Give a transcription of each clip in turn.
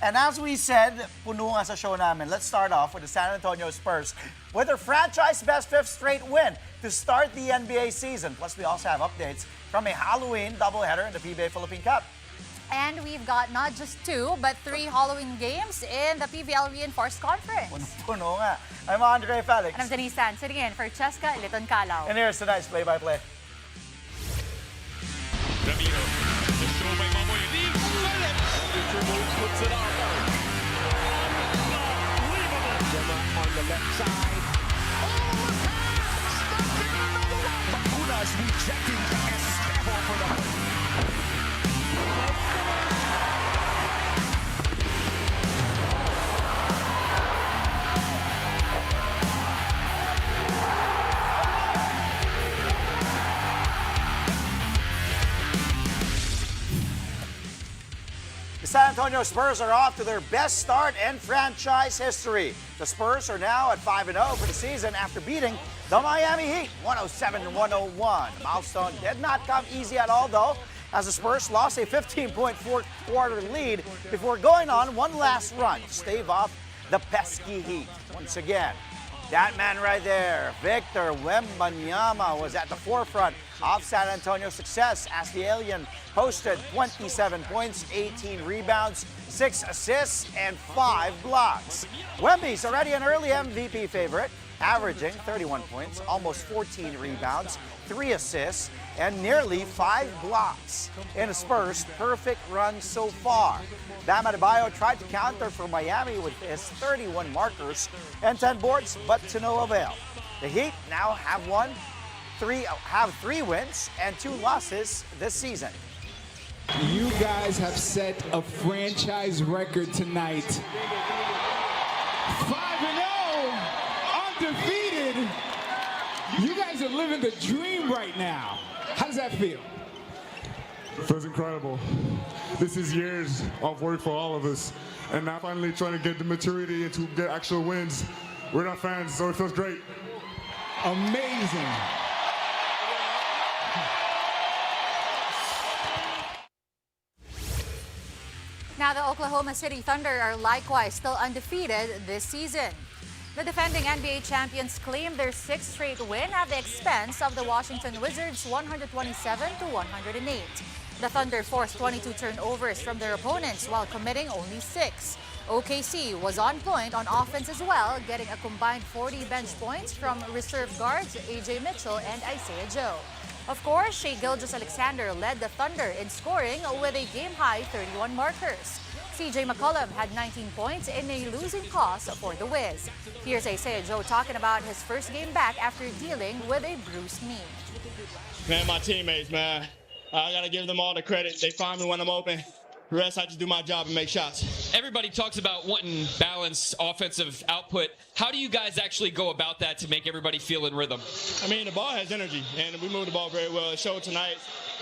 And as we said, puno nga sa show namin, let's start off with the San Antonio Spurs with their franchise best fifth straight win to start the NBA season. Plus, we also have updates from a Halloween doubleheader in the PBA Philippine Cup. And we've got not just 2, but 3 Halloween games in the PVL Reinforced Conference. Puno nga. I'm Andre Felix. And I'm Denise San, sitting in for Cheska Liton Calao. And here's tonight's play-by-play. Puts it up. Unbelievable. On the left side. Oh, the pass! Stuck in another one. Bacunas rejecting Estevo for the The San Antonio Spurs are off to their best start in franchise history. The Spurs are now at 5-0 for the season after beating the Miami Heat 107-101. The milestone did not come easy at all, though, as the Spurs lost a 15-point fourth-quarter lead before going on one last run to stave off the pesky Heat. Once again, that man right there, Victor Wembanyama, was at the forefront of San Antonio's success as the alien posted 27 points, 18 rebounds, 6 assists, and 5 blocks. Wemby's already an early MVP favorite, averaging 31 points, almost 14 rebounds, 3 assists, and nearly 5 blocks in a Spurs' perfect run so far. Bam Adebayo tried to counter for Miami with his 31 markers and 10 boards, but to no avail. The Heat now have 3 wins and 2 losses this season. You guys have set a franchise record tonight. 5-0, undefeated. You guys are living the dream right now. How does that feel? Feels incredible. This is years of work for all of us, and now finally trying to get the maturity and to get actual wins. We're not fans, so it feels great. Amazing. Now, the Oklahoma City Thunder are likewise still undefeated this season. The defending NBA champions claim their 6th straight win at the expense of the Washington Wizards 127-108. The Thunder forced 22 turnovers from their opponents while committing only 6. OKC was on point on offense as well, getting a combined 40 bench points from reserve guards A.J. Mitchell and Isaiah Joe. Of course, Shai Gilgeous-Alexander led the Thunder in scoring with a game-high 31 markers. C.J. McCollum had 19 points in a losing cause for the Wiz. Here's Isaiah Joe talking about his first game back after dealing with a bruised knee. Man, my teammates, man. I got to give them all the credit. They find me when I'm open. The rest, I just do my job and make shots. Everybody talks about wanting balanced offensive output. How do you guys actually go about that to make everybody feel in rhythm? I mean, the ball has energy, and we move the ball very well. It showed tonight,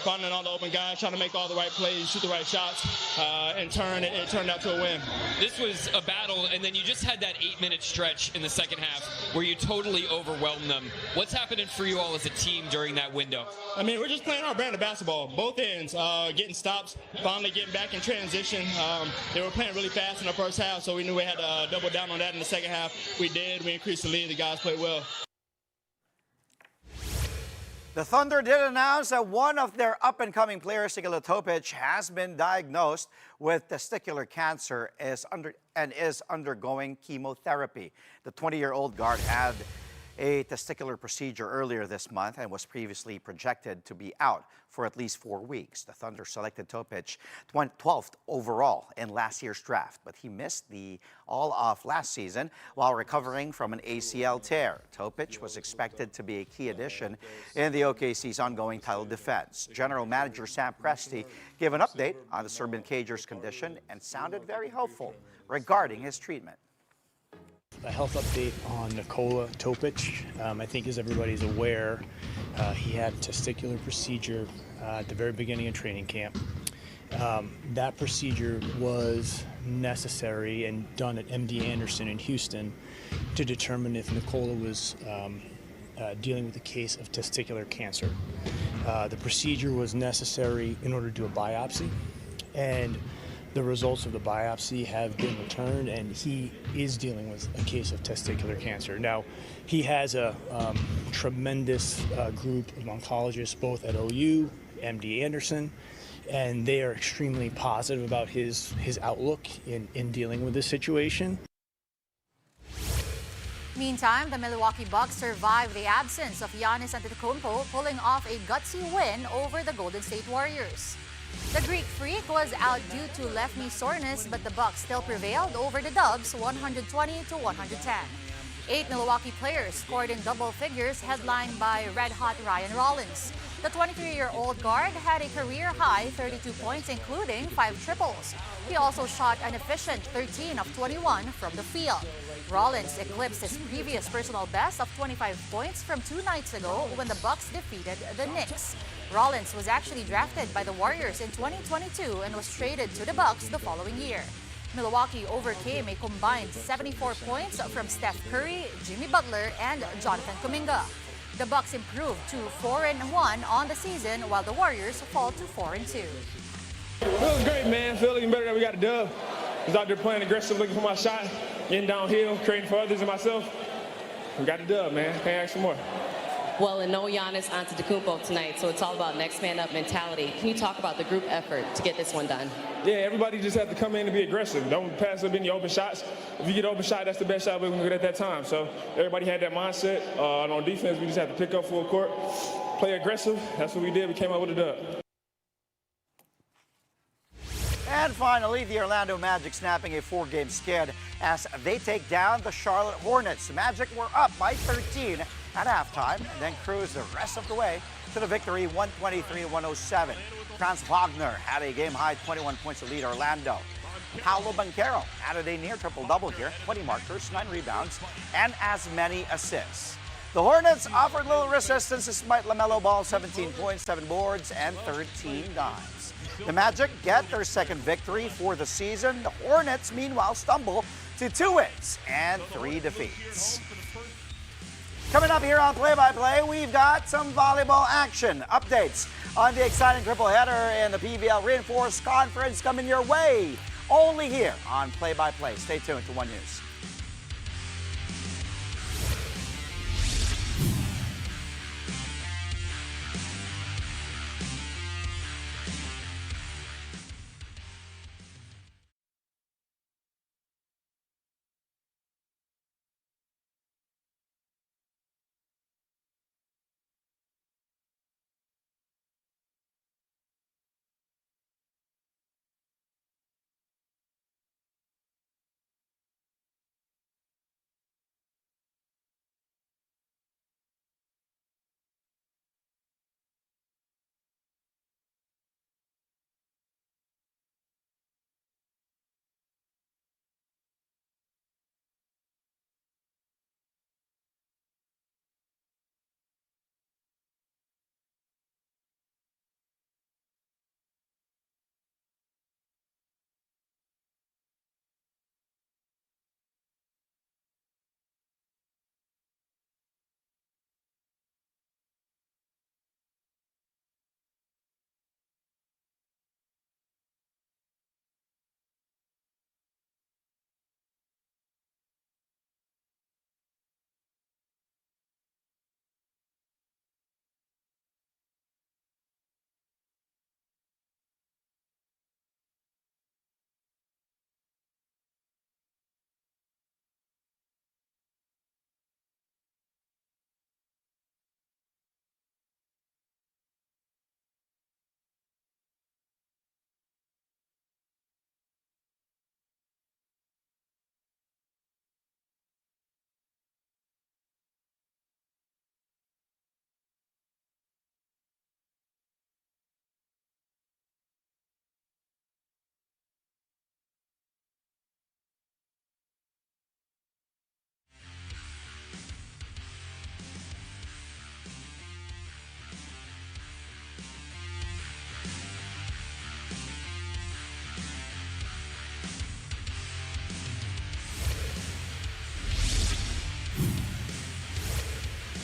finding all the open guys, trying to make all the right plays, shoot the right shots, and it turned out to a win. This was a battle, and then you just had that 8-minute stretch in the second half where you totally overwhelmed them. What's happening for you all as a team during that window? I mean, we're just playing our brand of basketball, both ends, getting stops, finally getting back in transition. They were playing really fast in the first half, so we knew we had to double down on that in the second half. We did. We increased the lead. The guys played well. The Thunder did announce that one of their up-and-coming players, Eala Topic, has been diagnosed with testicular cancer and is undergoing chemotherapy. The 20-year-old guard had a testicular procedure earlier this month and was previously projected to be out for at least 4 weeks. The Thunder selected Topic 12th overall in last year's draft, but he missed all of last season while recovering from an ACL tear. Topic was expected to be a key addition in the OKC's ongoing title defense. General Manager Sam Presti gave an update on the Serbian Cager's condition and sounded very hopeful regarding his treatment. A health update on Nikola Topic. I think as everybody's aware, he had a testicular procedure at the very beginning of training camp. That procedure was necessary and done at MD Anderson in Houston to determine if Nikola was dealing with a case of testicular cancer. The procedure was necessary in order to do a biopsy, and The results of the biopsy have been returned, and he is dealing with a case of testicular cancer. Now, he has a tremendous group of oncologists, both at OU, MD Anderson, and they are extremely positive about his outlook in dealing with this situation. Meantime, the Milwaukee Bucks survived the absence of Giannis Antetokounmpo, pulling off a gutsy win over the Golden State Warriors. The Greek Freak was out due to left knee soreness, but the Bucks still prevailed over the Dubs 120-110. 8 Milwaukee players scored in double figures, headlined by red-hot Ryan Rollins. The 23-year-old guard had a career-high 32 points, including 5 triples. He also shot an efficient 13 of 21 from the field. Rollins eclipsed his previous personal best of 25 points from 2 nights ago when the Bucks defeated the Knicks. Rollins was actually drafted by the Warriors in 2022 and was traded to the Bucks the following year. Milwaukee overcame a combined 74 points from Steph Curry, Jimmy Butler, and Jonathan Kuminga. The Bucks improved to 4-1 on the season, while the Warriors fall to 4-2. Feeling great, man. Feeling even better that we got a dub. I was out there playing aggressive, looking for my shot, getting downhill, creating for others and myself. We got a dub, man. Can't ask for more. Well, and no Giannis Antetokounmpo tonight, so it's all about next man up mentality. Can you talk about the group effort to get this one done? Yeah, everybody just have to come in and be aggressive. Don't pass up any open shots. If you get open shot, that's the best shot we're going to get at that time. So everybody had that mindset. And on defense, we just have to pick up full court, play aggressive. That's what we did. We came out with a dub. And finally, the Orlando Magic snapping a 4-game skid as they take down the Charlotte Hornets. The Magic were up by 13 at halftime and then cruised the rest of the way to the victory 123-107. Franz Wagner had a game-high 21 points to lead Orlando. Paolo Banchero added a near triple-double here, 20 markers, 9 rebounds, and as many assists. The Hornets offered little resistance despite LaMelo Ball's 17 points, 7 boards, and 13 dimes. The Magic get their second victory for the season. The Hornets, meanwhile, stumble to 2 wins and 3 defeats. Coming up here on Play-by-Play, we've got some volleyball action. Updates on the exciting triple header in the PVL Reinforced Conference coming your way. Only here on Play-by-Play. Stay tuned to One News.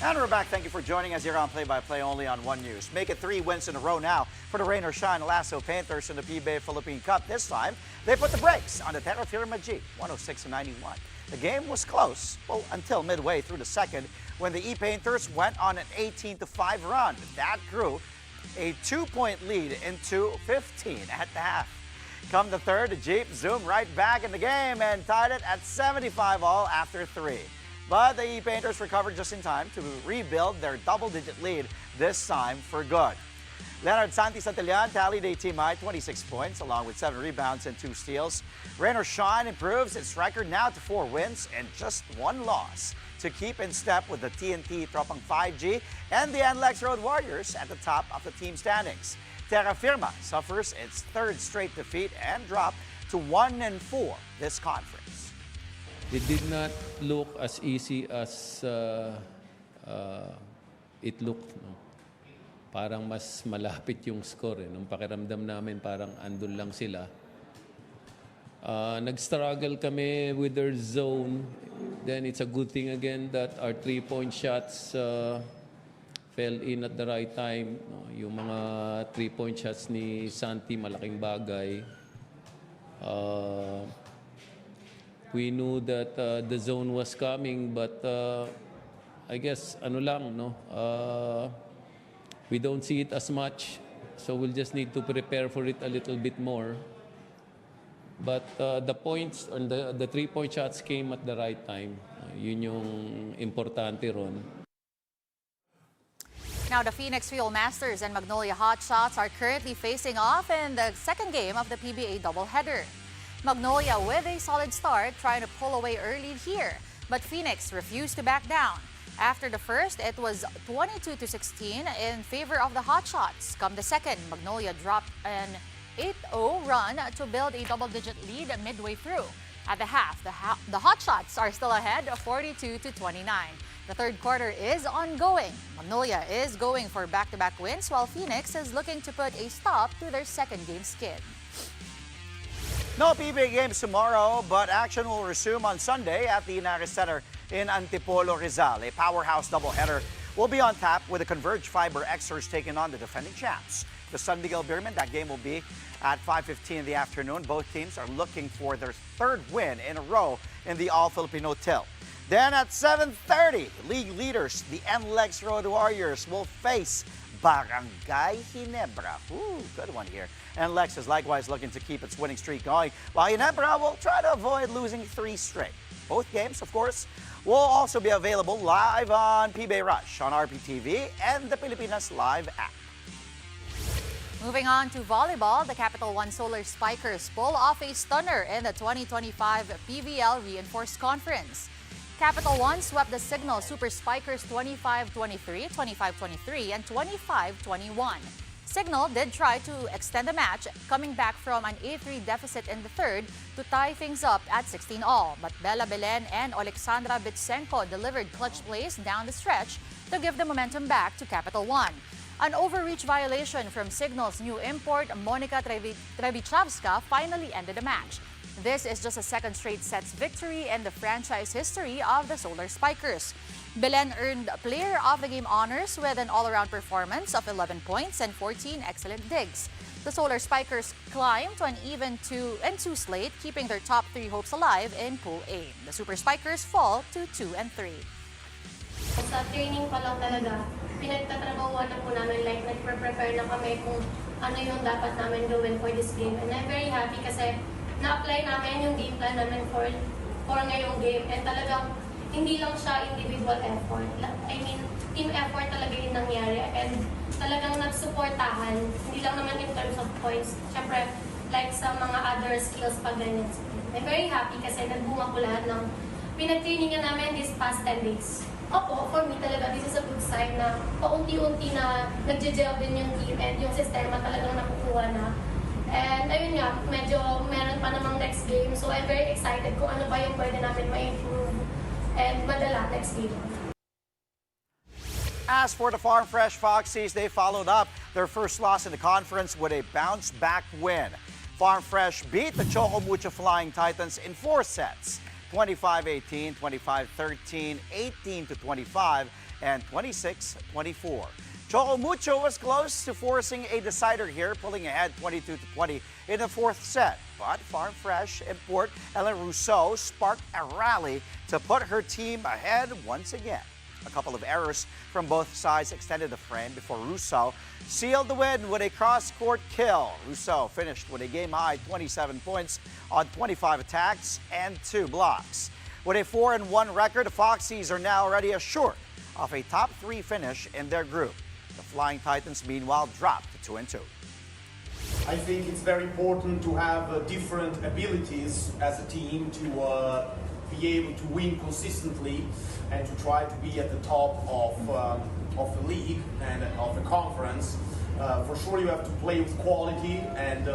And we're back. Thank you for joining us here on Play-by-Play only on One News. Make it 3 wins in a row now for the Rain or Shine Lasso Panthers in the PBA Philippine Cup. This time, they put the brakes on the Terra Firma G, 106-91. The game was close, well, until midway through the second, when the E-Painters went on an 18-5 run. That grew a 2-point lead into 15 at the half. Come the third, the Jeep zoomed right back in the game and tied it at 75-all after 3. But the E-Painters recovered just in time to rebuild their double-digit lead, this time for good. Leonard Santi-Santillan tallied a team-high 26 points, along with 7 rebounds and 2 steals. Rain or Shine improves its record now to 4 wins and just 1 loss to keep in step with the TNT Tropang 5G and the NLEX Road Warriors at the top of the team standings. Terra Firma suffers its 3rd straight defeat and dropped to 1-4 this conference. It did not look as easy as it looked. No? Parang mas malapit yung score. Nung pakiramdam namin parang andun lang sila. Nag-struggle kami with their zone. Then it's a good thing again that our 3-point shots fell in at the right time. No? Yung mga 3-point shots ni Santi, malaking bagay. We knew that the zone was coming, but I guess ano lang, no? We don't see it as much, so we'll just need to prepare for it a little bit more. But the points and the 3-point shots came at the right time. Yun yung importante ron. Now, the Phoenix Fuel Masters and Magnolia Hotshots are currently facing off in the second game of the PBA doubleheader. Magnolia with a solid start, trying to pull away early here, but Phoenix refused to back down. After the first, it was 22-16 in favor of the Hotshots. Come the second, Magnolia dropped an 8-0 run to build a double-digit lead midway through. At the half, the Hotshots are still ahead, 42-29. The third quarter is ongoing. Magnolia is going for back-to-back wins, while Phoenix is looking to put a stop to their second game skid. No PBA games tomorrow, but action will resume on Sunday at the Inares Center in Antipolo, Rizal. A powerhouse doubleheader will be on tap with the Converge Fiber Xers taking on the defending champs. The San Miguel Beermen, that game will be at 5:15 in the afternoon. Both teams are looking for their 3rd win in a row in the All-Filipino tilt. Then at 7:30, league leaders, the NLEX Road Warriors, will face Barangay Ginebra. Ooh, good one here. NLEX is likewise looking to keep its winning streak going, while Ginebra will try to avoid losing 3 straight. Both games, of course, will also be available live on PBA Rush, on RPTV, and the Pilipinas Live app. Moving on to volleyball, the Capital One Solar Spikers pull off a stunner in the 2025 PVL Reinforced Conference. Capital One swept the Signal Super Spikers 25-23, 25-23, and 25-21. Signal did try to extend the match, coming back from an 8-3 deficit in the third to tie things up at 16-all. But Bella Belen and Alexandra Bitsenko delivered clutch plays down the stretch to give the momentum back to Capital One. An overreach violation from Signal's new import, Monica Trevichavska, finally ended the match. This is just a second straight sets victory in the franchise history of the Solar Spikers. Belen earned Player of the Game honors with an all-around performance of 11 points and 14 excellent digs. The Solar Spikers climbed to an even 2-2 slate, keeping their top 3 hopes alive in Pool A. The Super Spikers fall to 2-3. Sa training pa lang talaga, pinagtatrabahuan na po namin, like nagpre-prepare na kami kung ano yung dapat namin gawin for this game. And I'm very happy kasi na-apply namin yung game plan namin for ngayong game. And talagang hindi lang siya individual effort. I mean, team effort talaga yung nangyari. And talagang nagsuportahan, hindi lang naman in terms of points. Siyempre, like sa mga other skills pag ganyan. I'm very happy kasi nagbunga po lahat ng pinag-trainingan namin these past 10 days. Opo, for me talaga, this is a good sign na paunti-unti na nagje-gel din yung team and yung sistema talagang nakukuha na. And ayun nga, medyo meron pa namang next game. So I'm very excited kung ano pa yung pwede namin ma-improve and madala next game. As for the Farm Fresh Foxies, they followed up their first loss in the conference with a bounce-back win. Farm Fresh beat the Choco Mucho Flying Titans in 4 sets, 25-18, 25-13, 18-25, and 26-24. Choco Mucho was close to forcing a decider here, pulling ahead 22-20 in the fourth set. But Farm Fresh import Ellen Rousseau sparked a rally to put her team ahead once again. A couple of errors from both sides extended the frame before Rousseau sealed the win with a cross-court kill. Rousseau finished with a game-high 27 points on 25 attacks and 2 blocks. With a 4-1 record, the Foxies are now already assured of a top 3 finish in their group. The Flying Titans, meanwhile, dropped to 2-2. I think it's very important to have different abilities as a team to be able to win consistently and to try to be at the top of the league and of the conference. For sure, you have to play with quality and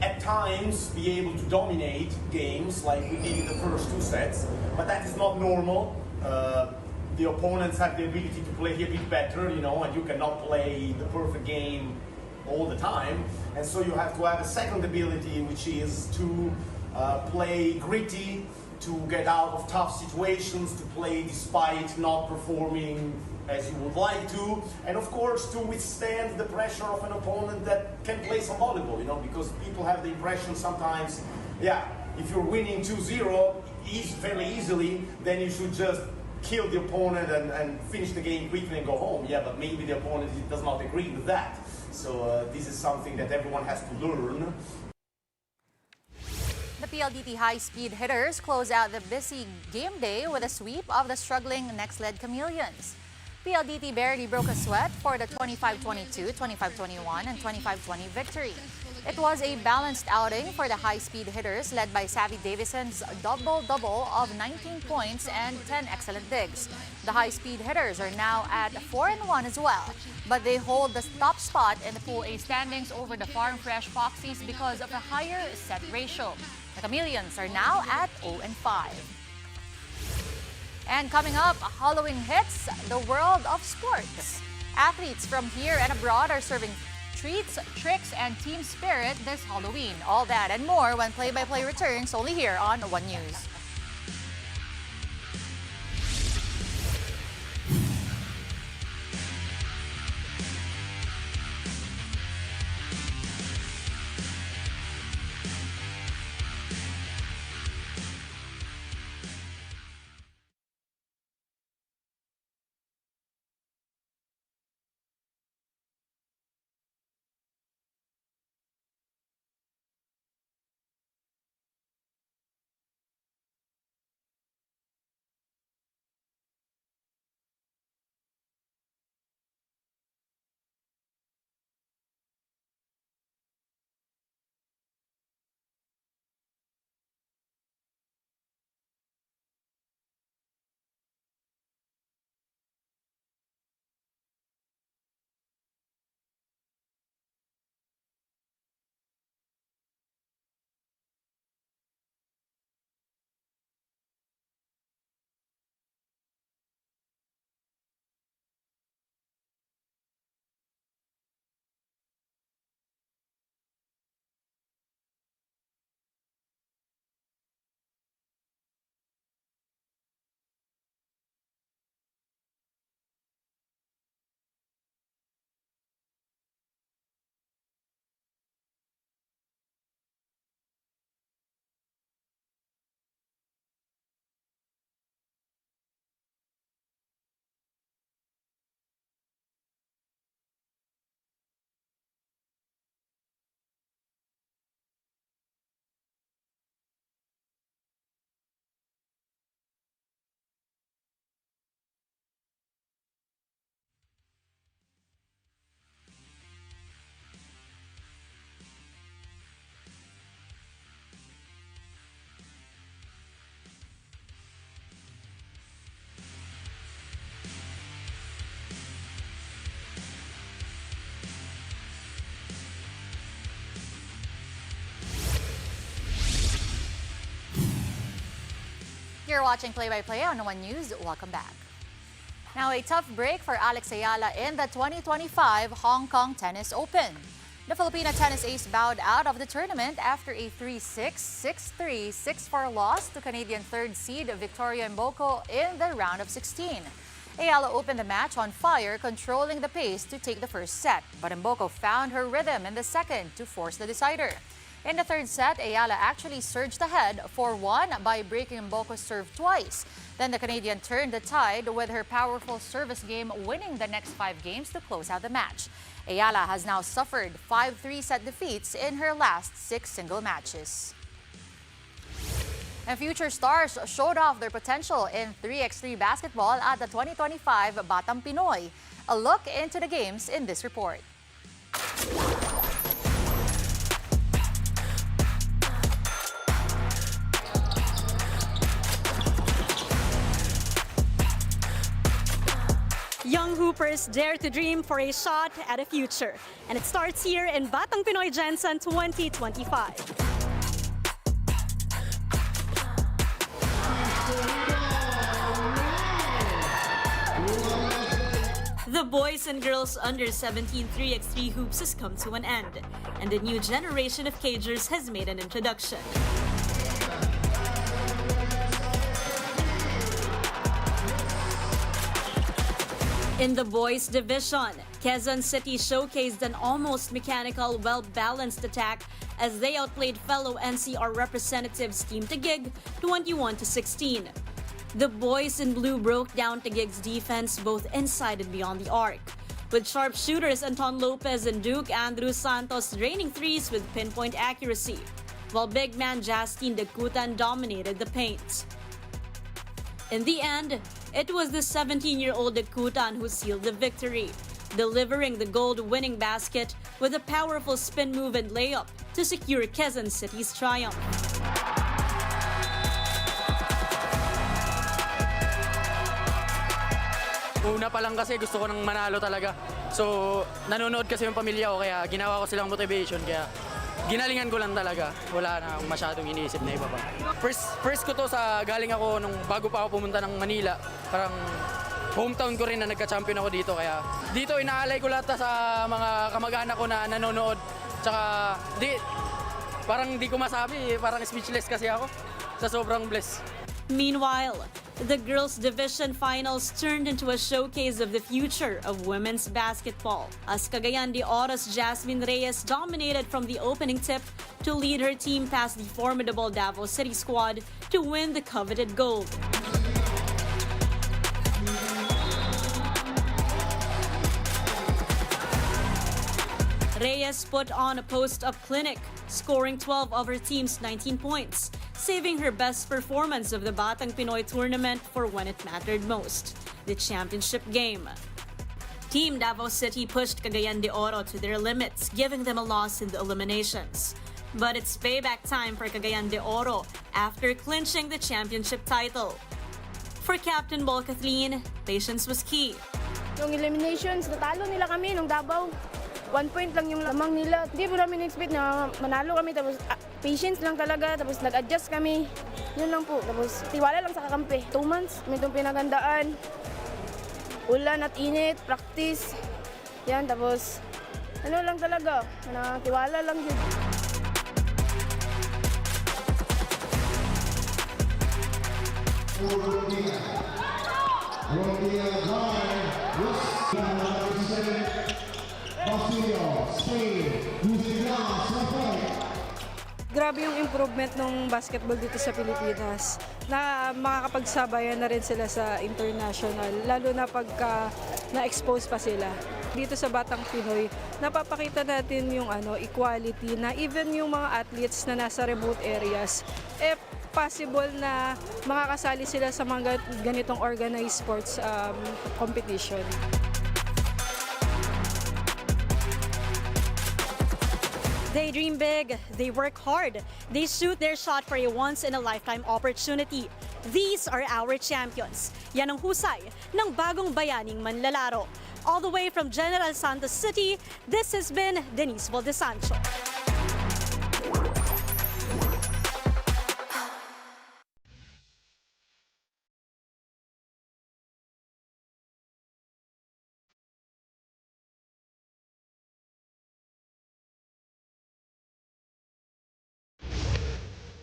at times be able to dominate games like we did in the first 2 sets, but that is not normal. The opponents have the ability to play a bit better, you know, and you cannot play the perfect game all the time. And so you have to have a second ability, which is to play gritty, to get out of tough situations, to play despite not performing as you would like to, and of course to withstand the pressure of an opponent that can play some volleyball, you know, because people have the impression sometimes, yeah, if you're winning 2-0 fairly easily, then you should just kill the opponent and finish the game quickly and go home. Yeah, but maybe the opponent does not agree with that. So this is something that everyone has to learn. The PLDT high-speed hitters close out the busy game day with a sweep of the struggling next-led Chameleons. PLDT barely broke a sweat for the 25-22, 25-21, and 25-20 victory. It was a balanced outing for the high-speed hitters led by Savvy Davison's double-double of 19 points and 10 excellent digs. The high-speed hitters are now at 4-1 as well, but they hold the top spot in the Pool A standings over the Farm Fresh Foxies because of a higher set ratio. The Chameleons are now at 0-5. And coming up, Halloween hits the world of sports. Athletes from here and abroad are serving treats, tricks, and team spirit this Halloween. All that and more when Play-by-Play returns only here on One News. You're watching Play-by-Play on One News. Welcome back. Now, a tough break for Alex Eala in the 2025 Hong Kong Tennis Open. The Filipino tennis ace bowed out of the tournament after a 3-6, 6-3, 6-4 loss to Canadian third seed Victoria Mboko in the round of 16. Eala opened the match on fire, controlling the pace to take the first set. But Mboko found her rhythm in the second to force the decider. In the third set, Eala actually surged ahead 4-1 by breaking Mboko's serve twice. Then the Canadian turned the tide with her powerful service game, winning the next 5 games to close out the match. Eala has now suffered 5 3-set defeats in her last 6 single matches. And future stars showed off their potential in 3x3 basketball at the 2025 Batang Pinoy. A look into the games in this report. Young hoopers dare to dream for a shot at a future. And it starts here in Batang Pinoy Jensen 2025. The boys and girls under 17 3x3 hoops has come to an end, and a new generation of cagers has made an introduction. In the boys division, Quezon City showcased an almost mechanical, well-balanced attack as they outplayed fellow NCR representatives Team Taguig 21-16. The boys in blue broke down Taguig's defense both inside and beyond the arc, with sharp shooters Anton Lopez and Duke Andrew Santos draining threes with pinpoint accuracy, while big man Justine Dacutan dominated the paint. In the end, it was the 17-year-old Dacutan who sealed the victory, delivering the gold-winning basket with a powerful spin move and layup to secure Quezon City's triumph. Una pa lang kasi gusto ko nang manalo talaga. So, nanonood kasi yung pamilya ko kaya ginawa ko silang motivation kaya ginalingan ko lang talaga. Wala na masyadong iniisip na iba pa. First ko to sa galing ako nung bago pa ako pumunta ng Manila. Parang hometown ko rin na nagka-champion ako dito kaya dito inaalay ko lahat sa mga kamag-anak ko na nanonood. Tsaka parang di ko masabi, parang speechless kasi ako sa sobrang bless. Meanwhile, the girls' division finals turned into a showcase of the future of women's basketball, as Cagayan de Oro's Jasmine Reyes dominated from the opening tip to lead her team past the formidable Davao City squad to win the coveted gold. Reyes put on a post-up clinic, scoring 12 of her team's 19 points, saving her best performance of the Batang Pinoy tournament for when it mattered most, the championship game. Team Davao City pushed Cagayan de Oro to their limits, giving them a loss in the eliminations. But it's payback time for Cagayan de Oro after clinching the championship title. For Captain Ball Kathleen, patience was key. Yung eliminations, natalo nila kami nung Davao. 1 point lang yung lamang nila. Hindi po namin expect na manalo kami. Tapos patience lang talaga. Tapos nag-adjust kami. Yun lang po. Tapos tiwala lang sa kakampi. 2 months, may itong pinagandaan. Ulan at init, practice. Yan, tapos ano lang talaga. Tiwala lang yun. Grabe yung improvement ng basketball dito sa Pilipinas na makakapagsabayan na rin sila sa international, lalo na pagka na-expose pa sila. Dito sa Batang Pinoy, napapakita natin yung equality na even yung mga athletes na nasa remote areas, possible na makakasali sila sa mga ganitong organized sports competition. They dream big, they work hard, they shoot their shot for a once-in-a-lifetime opportunity. These are our champions. Yan ang husay ng bagong bayaning manlalaro. All the way from General Santos City, this has been Denise Valdesancho.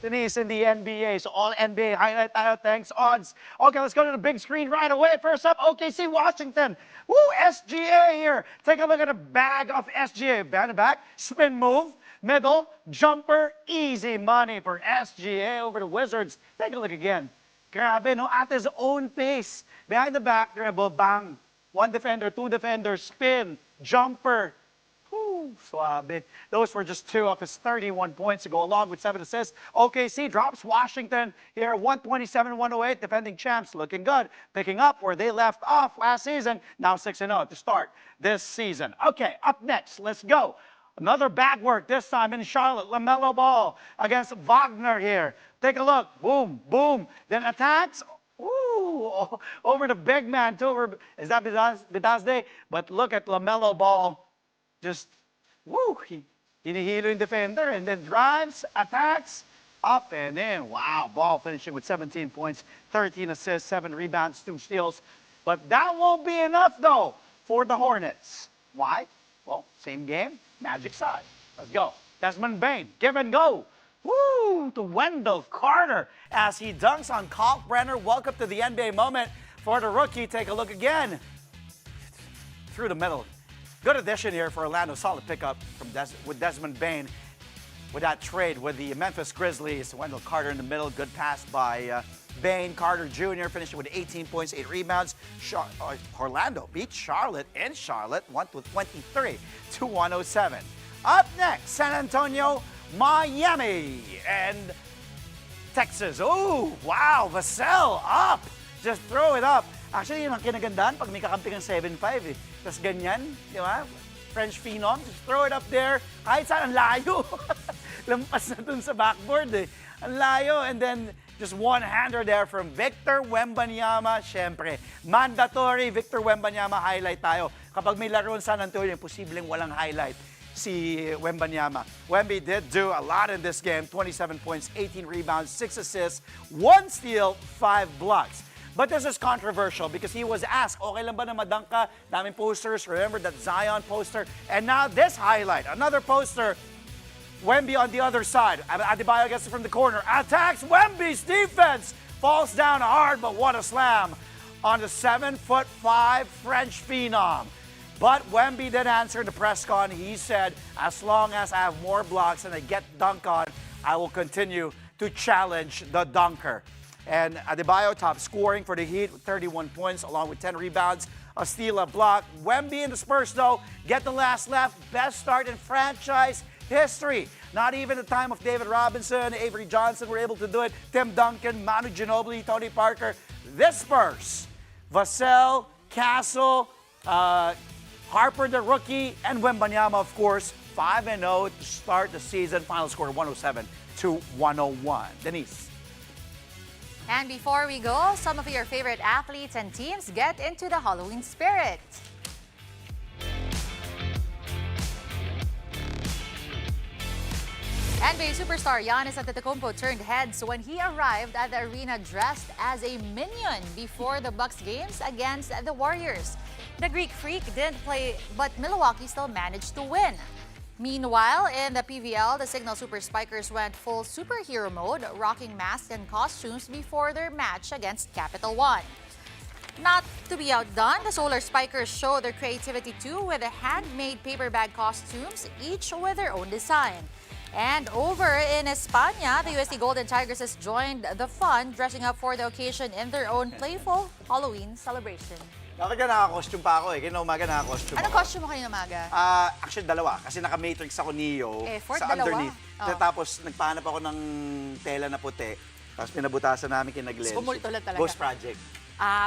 Denise, in the NBA. So all NBA highlight tayo. Thanks, odds. Okay, let's go to the big screen right away. First up, OKC Washington. Woo, SGA here. Take a look at a bag of SGA. Behind the back, spin move, middle, jumper, easy money for SGA over the Wizards. Take a look again. Grabe, no? At his own pace. Behind the back, dribble, bang. One defender, two defenders, spin, jumper. Whew, suabe. Those were just 2 of his 31 points to go along with 7 assists. OKC drops Washington here, 127-108. Defending champs looking good. Picking up where they left off last season. Now 6-0 to start this season. Okay, up next, let's go. Another back work, this time in Charlotte. LaMelo Ball against Wagner here. Take a look. Boom, boom. Then attacks. Ooh, over the big man, too. Is that Bidazde? But look at LaMelo Ball. Just, woo, hinihilo yung defender. And then drives, attacks, up and in. Wow, Ball finishing with 17 points, 13 assists, 7 rebounds, 2 steals. But that won't be enough, though, for the Hornets. Why? Well, same game. Magic side. Let's go. Desmond Bain, give and go. Woo! To Wendell Carter as he dunks on Kalkbrenner. Welcome to the NBA moment for the rookie. Take a look again. Through the middle. Good addition here for Orlando. Solid pickup from with Desmond Bain with that trade with the Memphis Grizzlies. Wendell Carter in the middle. Good pass by Bain. Carter Jr. finishing with 18 points, 8 rebounds. Orlando beat Charlotte in Charlotte 123-107. Up next, San Antonio, Miami, and Texas. Oh, wow, Vassell up. Just throw it up. Actually, yun ang kinagandaan pag may kakampi ng 7'5" eh. Tapos ganyan, di ba? French phenom, just throw it up there. Kahit saan, ang layo. Lampas na dun sa backboard eh. Ang layo. And then, just one-hander there from Victor Wembanyama. Siyempre, mandatory Victor Wembanyama highlight tayo. Kapag may laro San Antonio, posibleng walang highlight si Wembanyama. Wemby did do a lot in this game. 27 points, 18 rebounds, 6 assists, 1 steal, 5 blocks. But this is controversial because he was asked, okay lang ba na madunk ka? Daming posters. Remember that Zion poster? And now this highlight. Another poster. Wemby on the other side. Adebayo gets it from the corner. Attacks Wemby's defense. Falls down hard, but what a slam on the 7'5" French phenom. But Wemby did answer in the press con. He said, as long as I have more blocks and I get dunked on, I will continue to challenge the dunker. And Adebayo top scoring for the Heat with 31 points along with 10 rebounds, a steal, a block. Wemby and the Spurs, though, get the last left. Best start in franchise history. Not even the time of David Robinson, Avery Johnson were able to do it. Tim Duncan, Manu Ginobili, Tony Parker. This Spurs, Vassell, Castle, Harper the rookie, and Wembanyama, of course, 5-0 to start the season. Final score 107-101. Denise. And before we go, some of your favorite athletes and teams get into the Halloween spirit. NBA superstar Giannis Antetokounmpo turned heads when he arrived at the arena dressed as a minion before the Bucks games against the Warriors. The Greek freak didn't play, but Milwaukee still managed to win. Meanwhile, in the PVL, the Signal Super Spikers went full superhero mode, rocking masks and costumes before their match against Capital One. Not to be outdone, the Solar Spikers show their creativity too with the handmade paper bag costumes, each with their own design. And over in España, the USD Golden Tigers has joined the fun, dressing up for the occasion in their own playful Halloween celebration. Bakit ka naka-costume pa ako eh? Kina umaga naka-costume Anong costume mo kanina umaga? Actually, dalawa. Kasi naka-matrix ako Neo Effort, sa dalawa? underneath. Tapos nagpahanap ako ng tela na puti. Tapos pinabutasan namin kina Glenn. Sumulto lang talaga. Ghost Project.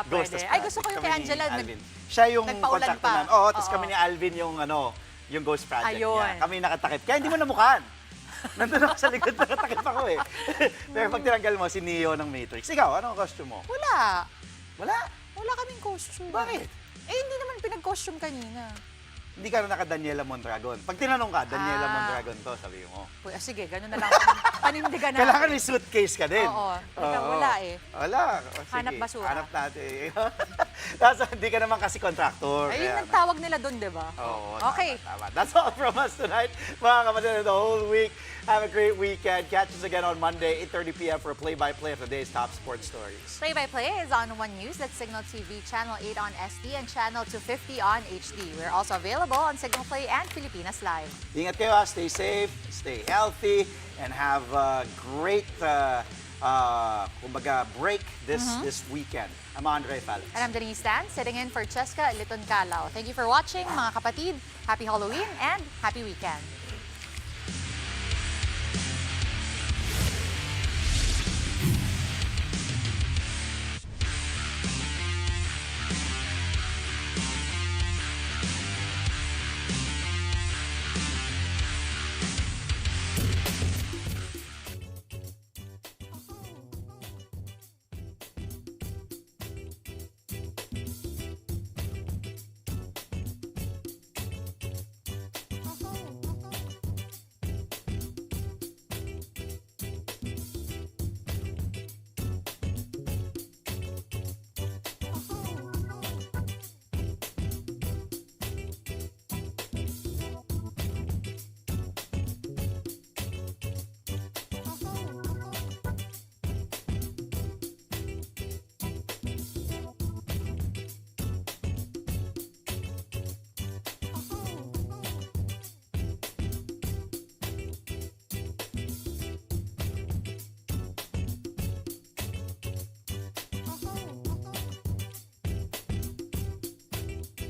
Pwede. Ay, gusto ko yung kay Angela. Siya yung nagpaulan contact pa. namin. Oo, tapos kami ni Alvin yung Ghost Project. Ayun. Niya. Kami nakatakip. Kaya hindi mo namukhaan. Nandun ako sa likod, nakatakip ako eh. Pero pag tinanggal mo, si Neo ng Matrix. Ikaw, anong costume mo? Wala. Wala? Wala kaming costume. Bakit? Eh, hindi naman pinag-costume kanina. hindi ka na naka-Daniela Mondragon. Pag tinanong ka, Daniela Mondragon to, sabi mo. Sige, ganun na lang. Panindigan na. Kailangan may suitcase ka din. Oo. Wala eh. Wala. Sige, Hanap basura. Hanap natin. Tapos hindi ka naman kasi contractor. Ayun ang tawag nila doon, di ba? Oo. Okay. Tama. That's all from us tonight. Mga kapatid, the whole week. Have a great weekend. Catch us again on Monday, 8:30 p.m. for a play-by-play of the day's top sports stories. Play-by-play is on One News. That's Signal TV, Channel 8 on SD, and Channel 250 on HD. We're also available on Signal Play and Filipinas Live. Ingat kayo, stay safe, stay healthy, and have a great break this weekend. I'm Andre Falix. And I'm Denise Tan, sitting in for Cheska Liton Calao. Thank you for watching, mga kapatid. Happy Halloween and happy weekend.